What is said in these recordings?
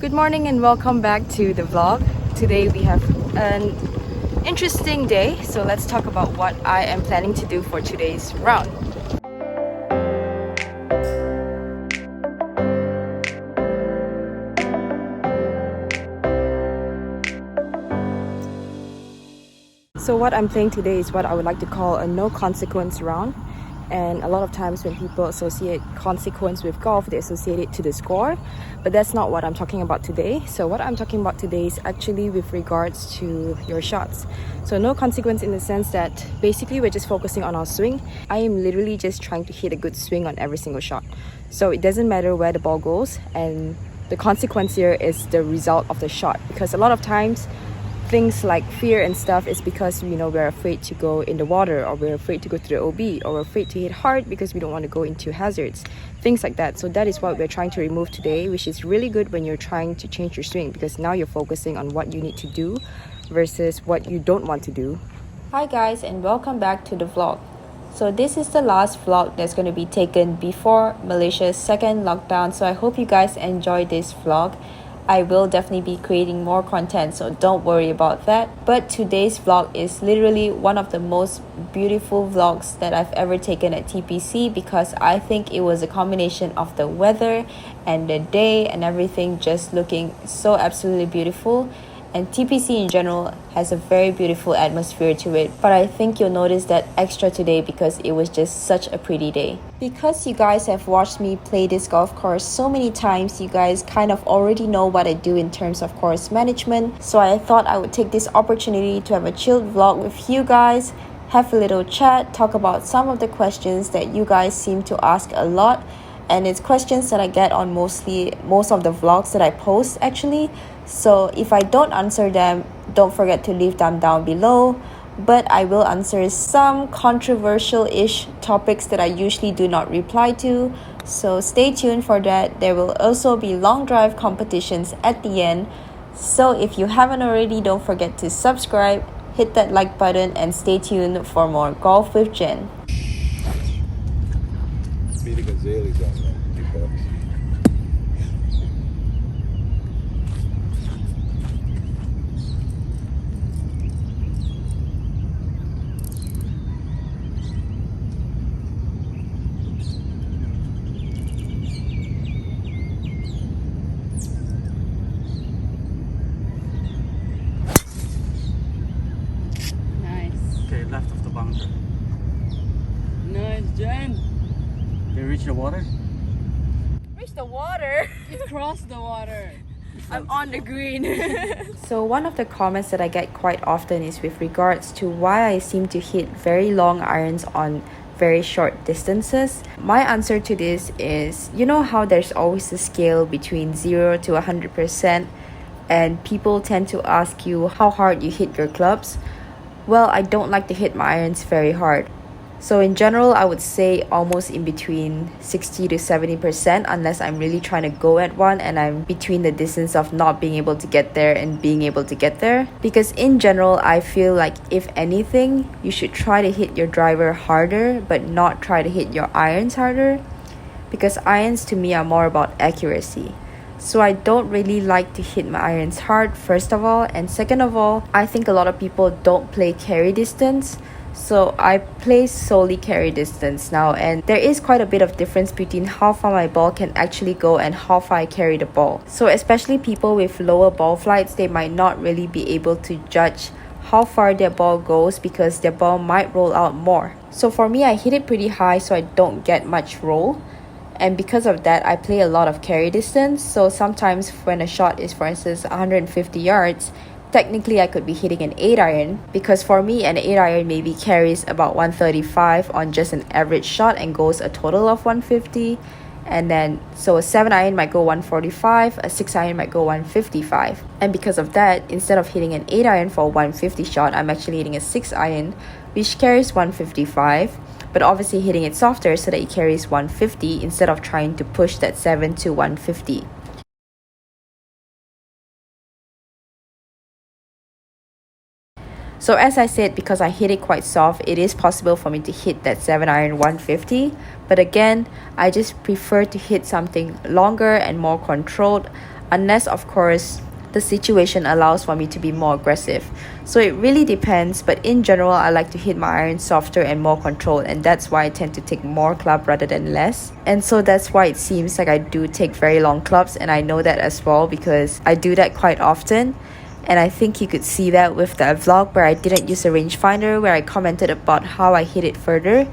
Good morning and welcome back to the vlog. Today we have an interesting day, so let's talk about what I am planning to do for today's round. So what I'm playing today is what I would like to call a no consequence round. And a lot of times when people associate consequence with golf, they associate it to the score. But that's not what I'm talking about today. So what I'm talking about today is actually with regards to your shots. So no consequence in the sense that basically we're just focusing on our swing. I am literally just trying to hit a good swing on every single shot. So it doesn't matter where the ball goes, and the consequence here is the result of the shot. Because a lot of times things like fear and stuff is because we're afraid to go in the water, or we're afraid to go to the OB, or we're afraid to hit hard because we don't want to go into hazards, things like that. So that is what we're trying to remove today, which is really good when you're trying to change your swing, because now you're focusing on what you need to do versus what you don't want to do. Hi guys, and welcome back to the vlog. So this is the last vlog that's going to be taken before Malaysia's second lockdown, so I hope you guys enjoy this vlog. I will definitely be creating more content, so don't worry about that. But today's vlog is literally one of the most beautiful vlogs that I've ever taken at TPC, because I think it was a combination of the weather and the day and everything just looking so absolutely beautiful. And TPC in general has a very beautiful atmosphere to it, but I think you'll notice that extra today because it was just such a pretty day. Because you guys have watched me play this golf course so many times, you guys kind of already know what I do in terms of course management. So I thought I would take this opportunity to have a chilled vlog with you guys, have a little chat, talk about some of the questions that you guys seem to ask a lot. And it's questions that I get on most of the vlogs that I post actually. So if I don't answer them, don't forget to leave them down below. But I will answer some controversial-ish topics that I usually do not reply to. So stay tuned for that. There will also be long drive competitions at the end. So if you haven't already, don't forget to subscribe, hit that like button, and stay tuned for more Golf with Jen. Meeting Azaleas on that. Okay, left of the bunker. Nice, Jen. Can you reach the water? Reach the water? You crossed the water. I'm on the green. So one of the comments that I get quite often is with regards to why I seem to hit very long irons on very short distances. My answer to this is, you know how there's always a scale between 0 to 100%, and people tend to ask you how hard you hit your clubs. Well, I don't like to hit my irons very hard. So in general, I would say almost in between 60 to 70%, unless I'm really trying to go at one and I'm between the distance of not being able to get there and being able to get there. Because in general, I feel like if anything, you should try to hit your driver harder, but not try to hit your irons harder. Because irons to me are more about accuracy. So I don't really like to hit my irons hard, first of all. And second of all, I think a lot of people don't play carry distance. So I play solely carry distance now, and there is quite a bit of difference between how far my ball can actually go and how far I carry the ball. So especially people with lower ball flights, they might not really be able to judge how far their ball goes because their ball might roll out more. So for me, I hit it pretty high so I don't get much roll. And because of that, I play a lot of carry distance. So sometimes when a shot is, for instance, 150 yards, technically I could be hitting an 8 iron, because for me an 8 iron maybe carries about 135 on just an average shot and goes a total of 150. And then so a 7 iron might go 145, a 6 iron might go 155. And because of that, instead of hitting an 8 iron for a 150 shot, I'm actually hitting a 6 iron which carries 155, but obviously hitting it softer so that it carries 150 instead of trying to push that 7 to 150. So as I said, because I hit it quite soft, it is possible for me to hit that 7 iron 150. But again, I just prefer to hit something longer and more controlled. unless of course the situation allows for me to be more aggressive. So it really depends, but in general I like to hit my iron softer and more controlled, and that's why I tend to take more club rather than less. And so that's why it seems like I do take very long clubs, and I know that as well because I do that quite often. And I think you could see that with the vlog where I didn't use a rangefinder, where I commented about how I hit it further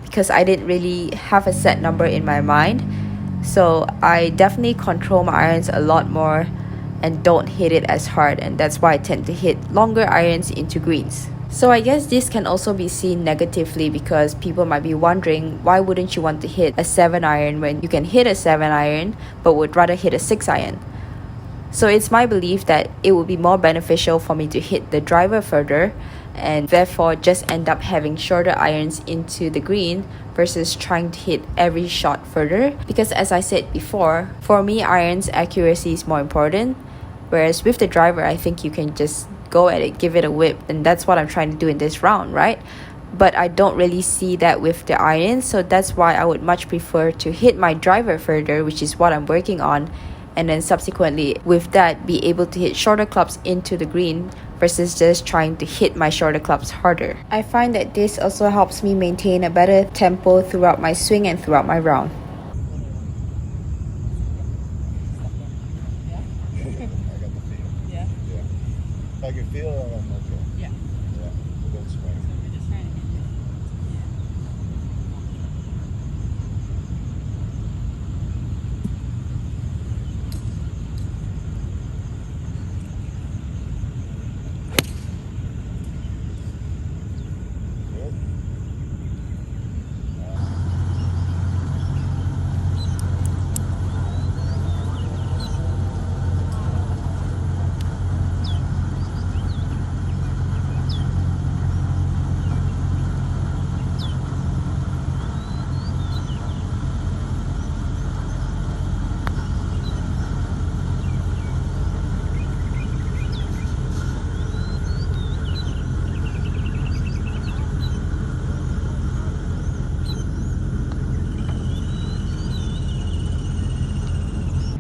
because I didn't really have a set number in my mind. So I definitely control my irons a lot more and don't hit it as hard, and that's why I tend to hit longer irons into greens. So I guess this can also be seen negatively because people might be wondering, why wouldn't you want to hit a 7 iron when you can hit a 7 iron but would rather hit a 6 iron? So it's my belief that it would be more beneficial for me to hit the driver further and therefore just end up having shorter irons into the green versus trying to hit every shot further. Because as I said before, for me irons accuracy is more important, whereas with the driver I think you can just go at it, give it a whip, and that's what I'm trying to do in this round, right? But I don't really see that with the irons, so that's why I would much prefer to hit my driver further, which is what I'm working on, and then subsequently with that be able to hit shorter clubs into the green versus just trying to hit my shorter clubs harder. I find that this also helps me maintain a better tempo throughout my swing and throughout my round. I got the feel. Yeah. Yeah. If I can feel it, I'm okay. Yeah. Yeah. Don't swing. We're just trying to get you. Good.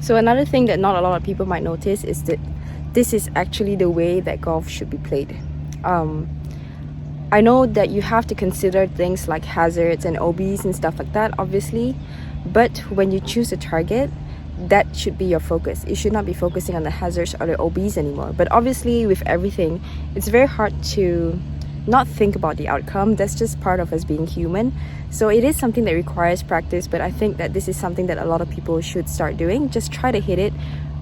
So another thing that not a lot of people might notice is that this is actually the way that golf should be played. I know that you have to consider things like hazards and OBs and stuff like that, obviously, but when you choose a target, that should be your focus. You should not be focusing on the hazards or the OBs anymore. But obviously with everything, it's very hard to not think about the outcome. That's just part of us being human. So it is something that requires practice, but I think that this is something that a lot of people should start doing. Just try to hit it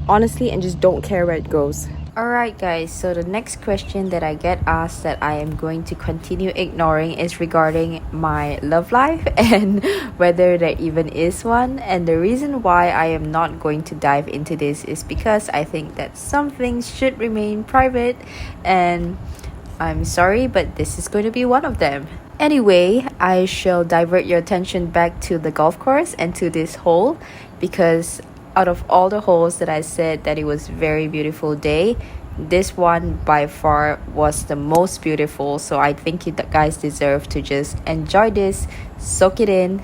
honestly and just don't care where it goes. Alright guys, so the next question that I get asked that I am going to continue ignoring is regarding my love life and whether there even is one. And the reason why I am not going to dive into this is because I think that some things should remain private, and I'm sorry, but this is going to be one of them. Anyway, I shall divert your attention back to the golf course and to this hole, because out of all the holes that I said that it was very beautiful day, this one by far was the most beautiful. So I think you guys deserve to just enjoy this, soak it in,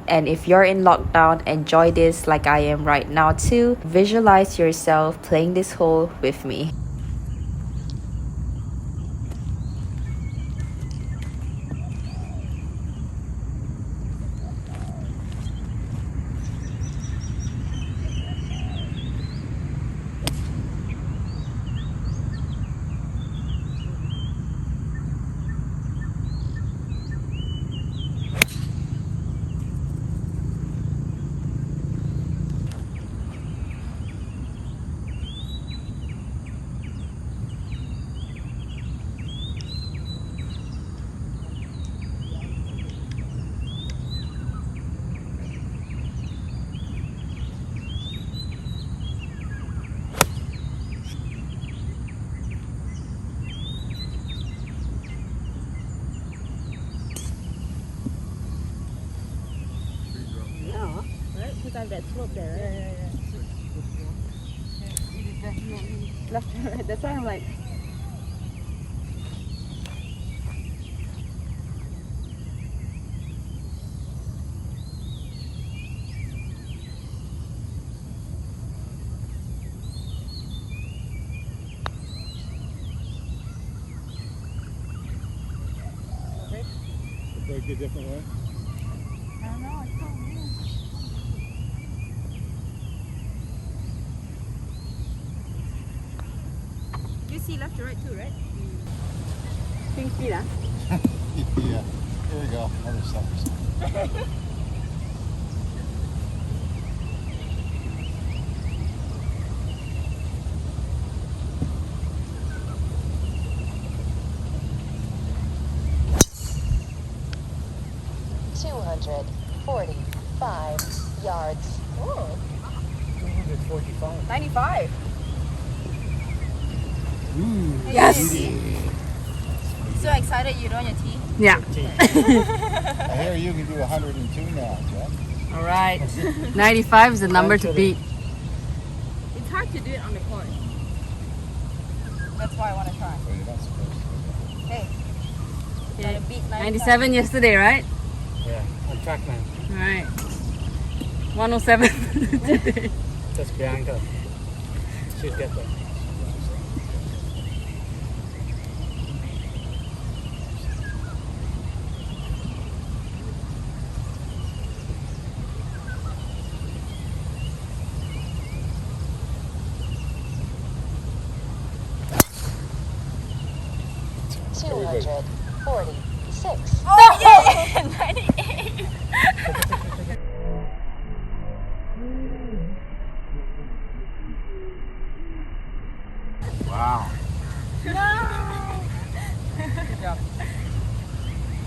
and if you're in lockdown, enjoy this like I am right now too. Visualize yourself playing this hole with me. Right? Because I have that slope there, right? Yeah. It is definitely. Left and right. That's why I'm like, a different way? I don't know, it's so weird. You see left to right too, right? Swing speed, huh? Yeah. Here we go. Another sucker. 245 yards. Oh, 245. 95. Yes! So excited you don't your tea? Yeah. I hear you can do 102 now, Jeff. Alright. 95 is the number to beat. It's hard to do it on the court. That's why I want to try. So you're not supposed to. Hey, you gotta beat 95. 97 yesterday, right? Yeah, on track man. Alright. 107 today. That's Bianca. She'll get there. Very good. 246. Oh yeah! 98! Wow. No! Good job.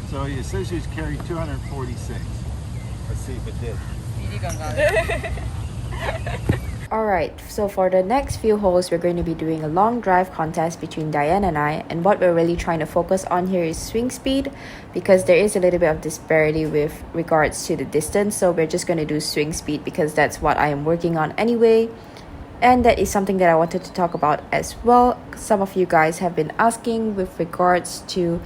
So it says you carried 246. Let's see if it did. Alright, so for the next few holes, we're going to be doing a long drive contest between Diane and I, and what we're really trying to focus on here is swing speed, because there is a little bit of disparity with regards to the distance, so we're just going to do swing speed because that's what I am working on anyway. And that is something that I wanted to talk about as well. Some of you guys have been asking with regards to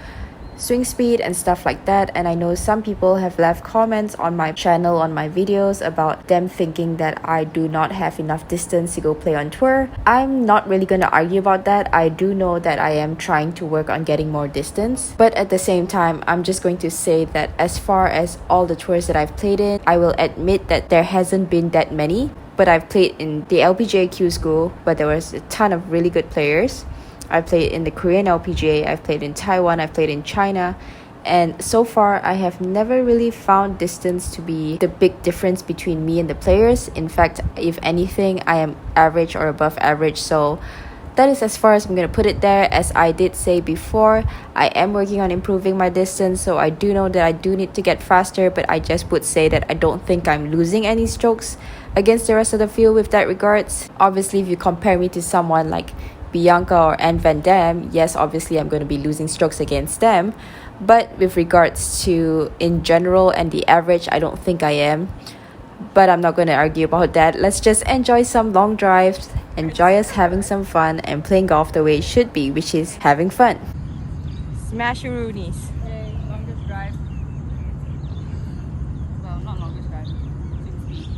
swing speed and stuff like that, and I know some people have left comments on my channel, on my videos, about them thinking that I do not have enough distance to go play on tour. I'm not really going to argue about that. I do know that I am trying to work on getting more distance, but at the same time, I'm just going to say that as far as all the tours that I've played in, I will admit that there hasn't been that many, but I've played in the LPGA Q School, but there was a ton of really good players. I played in the Korean LPGA, I've played in Taiwan, I've played in China, and so far I have never really found distance to be the big difference between me and the players. In fact, if anything, I am average or above average, so that is as far as I'm going to put it there. As I did say before, I am working on improving my distance, so I do know that I do need to get faster, but I just would say that I don't think I'm losing any strokes against the rest of the field with that regards. Obviously, if you compare me to someone like Bianca or Anne Van Dam, yes, obviously I'm going to be losing strokes against them, but with regards to in general and the average, I don't think I am. But I'm not going to argue about that. Let's just enjoy some long drives, enjoy us having some fun and playing golf the way it should be, which is having fun. Smash your Roonies. Yay, longest drive. Well, not longest drive. Swing speed.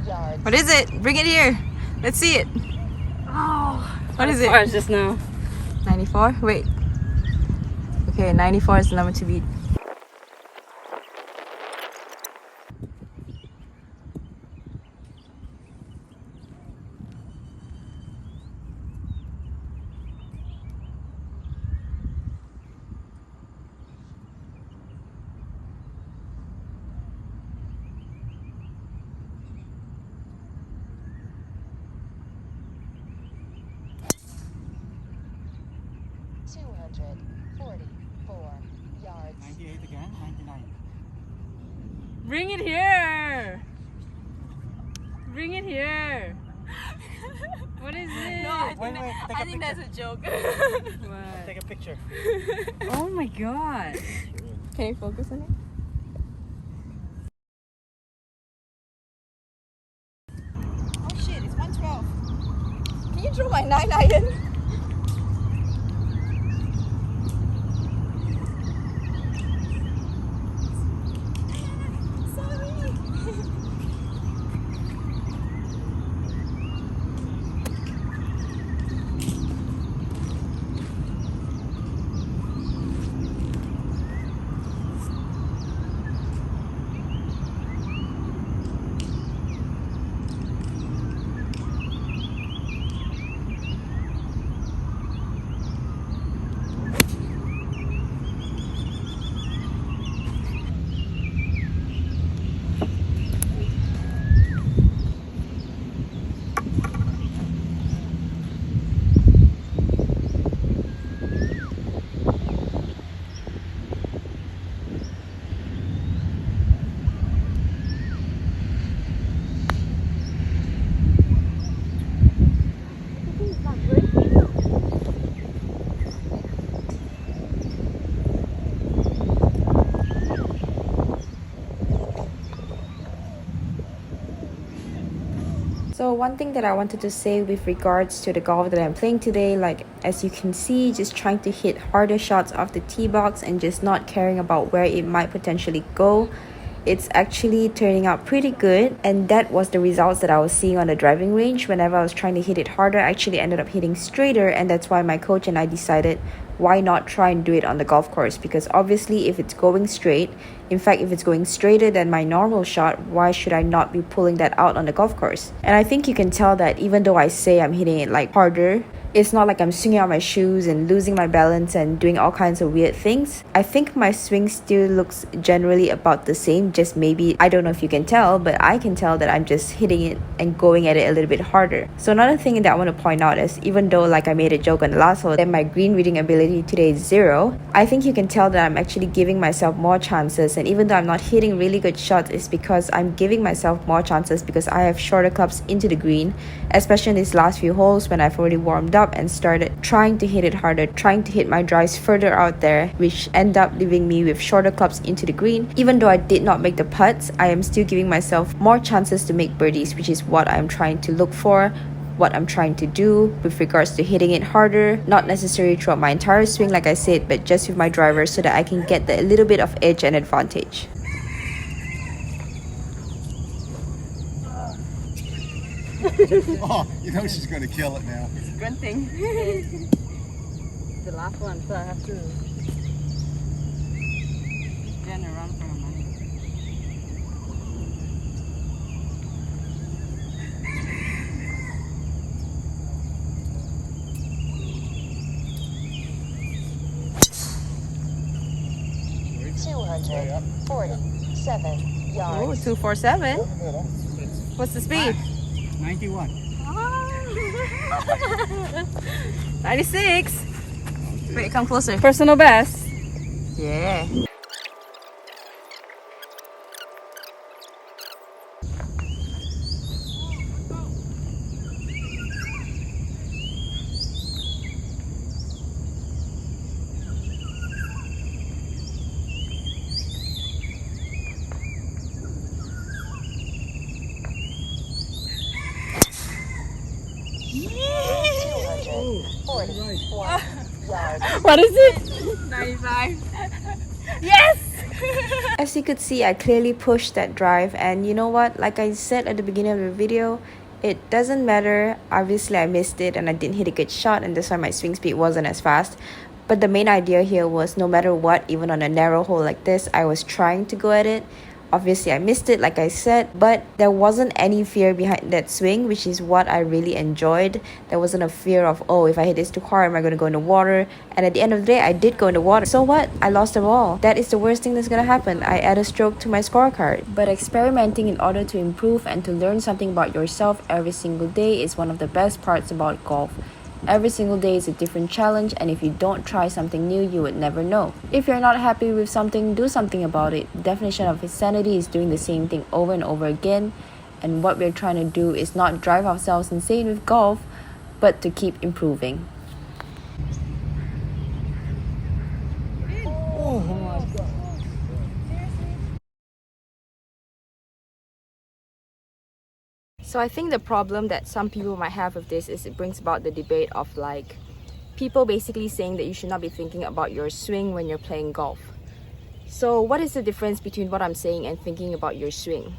Yards. What is it? Bring it here. Let's see it. Oh, What is As far it? as just now. 94? Wait. Okay, 94 is the number to beat. Yards. 98 again, 99. Bring it here! Bring it here! What is it? no, Wait, take I a think picture. that's a joke. What? Take a picture. Oh my god! Can you focus on it? Oh shit, it's 112. Can you throw my 9 iron? one thing that I wanted to say with regards to the golf that I'm playing today, like as you can see, just trying to hit harder shots off the tee box and just not caring about where it might potentially go, it's actually turning out pretty good. And that was the results that I was seeing on the driving range. Whenever I was trying to hit it harder, I actually ended up hitting straighter, and that's why my coach and I decided why not try and do it on the golf course, because obviously if it's going straight, in fact if it's going straighter than my normal shot, why should I not be pulling that out on the golf course? And I think you can tell that even though I say I'm hitting it like harder, it's not like I'm swinging out my shoes and losing my balance and doing all kinds of weird things. I think my swing still looks generally about the same, just maybe, I don't know if you can tell, but I can tell that I'm just hitting it and going at it a little bit harder. So another thing that I want to point out is, even though like I made a joke on the last hole that my green reading ability today is 0, I think you can tell that I'm actually giving myself more chances. And even though I'm not hitting really good shots, it's because I'm giving myself more chances because I have shorter clubs into the green, especially in these last few holes when I've already warmed up and started trying to hit it harder, trying to hit my drives further out there, which end up leaving me with shorter clubs into the green. Even though I did not make the putts, I am still giving myself more chances to make birdies, which is what I'm trying to look for, what I'm trying to do with regards to hitting it harder, not necessarily throughout my entire swing like I said, but just with my driver so that I can get the little bit of edge and advantage. Oh, you know she's going to kill it now. Grunting. The last one, so I have to turn around for her money. $247 yards. 247. What's the speed? 91. 96. Wait, come closer. Personal best. Yeah. Yards. What is it? 95. Yes! As you could see, I clearly pushed that drive, and you know what, like I said at the beginning of the video, it doesn't matter. Obviously I missed it and I didn't hit a good shot, and that's why my swing speed wasn't as fast. But the main idea here was, no matter what, even on a narrow hole like this, I was trying to go at it. Obviously I missed it like I said, but there wasn't any fear behind that swing, which is what I really enjoyed. There wasn't a fear of, oh, if I hit this too hard, am I going to go in the water? And at the end of the day, I did go in the water. So what? I lost the ball. That is the worst thing that's going to happen. I add a stroke to my scorecard. But experimenting in order to improve and to learn something about yourself every single day is one of the best parts about golf. Every single day is a different challenge, and if you don't try something new, you would never know. If you're not happy with something, do something about it. The definition of insanity is doing the same thing over and over again, and what we're trying to do is not drive ourselves insane with golf, but to keep improving. So I think the problem that some people might have with this is it brings about the debate of like people basically saying that you should not be thinking about your swing when you're playing golf. So what is the difference between what I'm saying and thinking about your swing?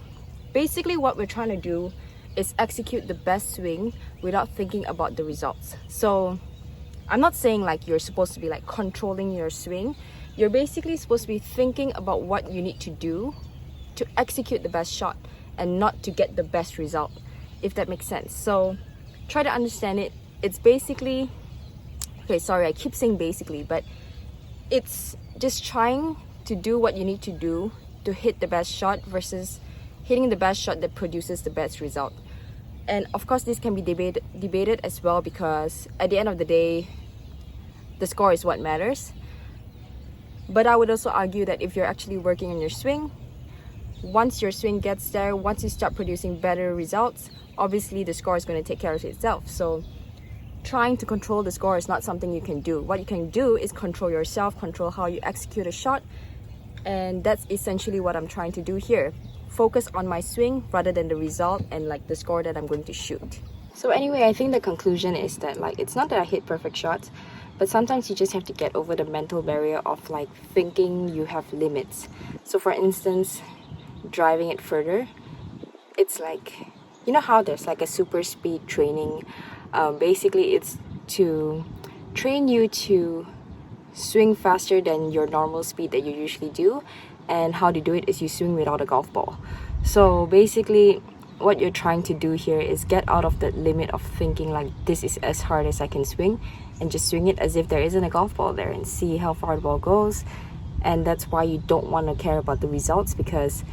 Basically what we're trying to do is execute the best swing without thinking about the results. So I'm not saying like you're supposed to be like controlling your swing. You're basically supposed to be thinking about what you need to do to execute the best shot and not to get the best result, if that makes sense. So try to understand it. It's basically, okay, sorry, I keep saying basically, but it's just trying to do what you need to do to hit the best shot versus hitting the best shot that produces the best result. And of course this can be debated as well, because at the end of the day, the score is what matters. But I would also argue that if you're actually working on your swing, once your swing gets there, once you start producing better results, obviously the score is going to take care of itself. So trying to control the score is not something you can do. What you can do is control yourself, control how you execute a shot, and that's essentially what I'm trying to do here. focus on my swing rather than the result and like the score that I'm going to shoot. So anyway, I think the conclusion is that like it's not that I hit perfect shots, but sometimes you just have to get over the mental barrier of like thinking you have limits. So for instance, driving it further, it's like, you know how there's like a super speed training. Basically it's to train you to swing faster than your normal speed that you usually do, and how to do it is you swing without a golf ball. So basically what you're trying to do here is get out of the limit of thinking like this is as hard as I can swing, and just swing it as if there isn't a golf ball there and see how far the ball goes. And that's why you don't want to care about the results, because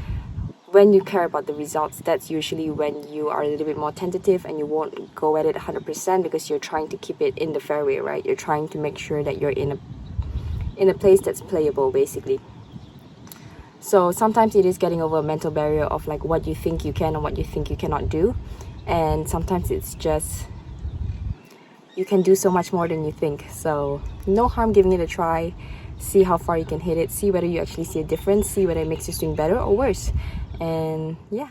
when you care about the results, that's usually when you are a little bit more tentative and you won't go at it 100% because you're trying to keep it in the fairway, right? You're trying to make sure that you're in a place that's playable, basically. So sometimes it is getting over a mental barrier of like what you think you can and what you think you cannot do, and sometimes it's just you can do so much more than you think. So no harm giving it a try. See how far you can hit it, see whether you actually see a difference, see whether it makes you swing better or worse. And yeah.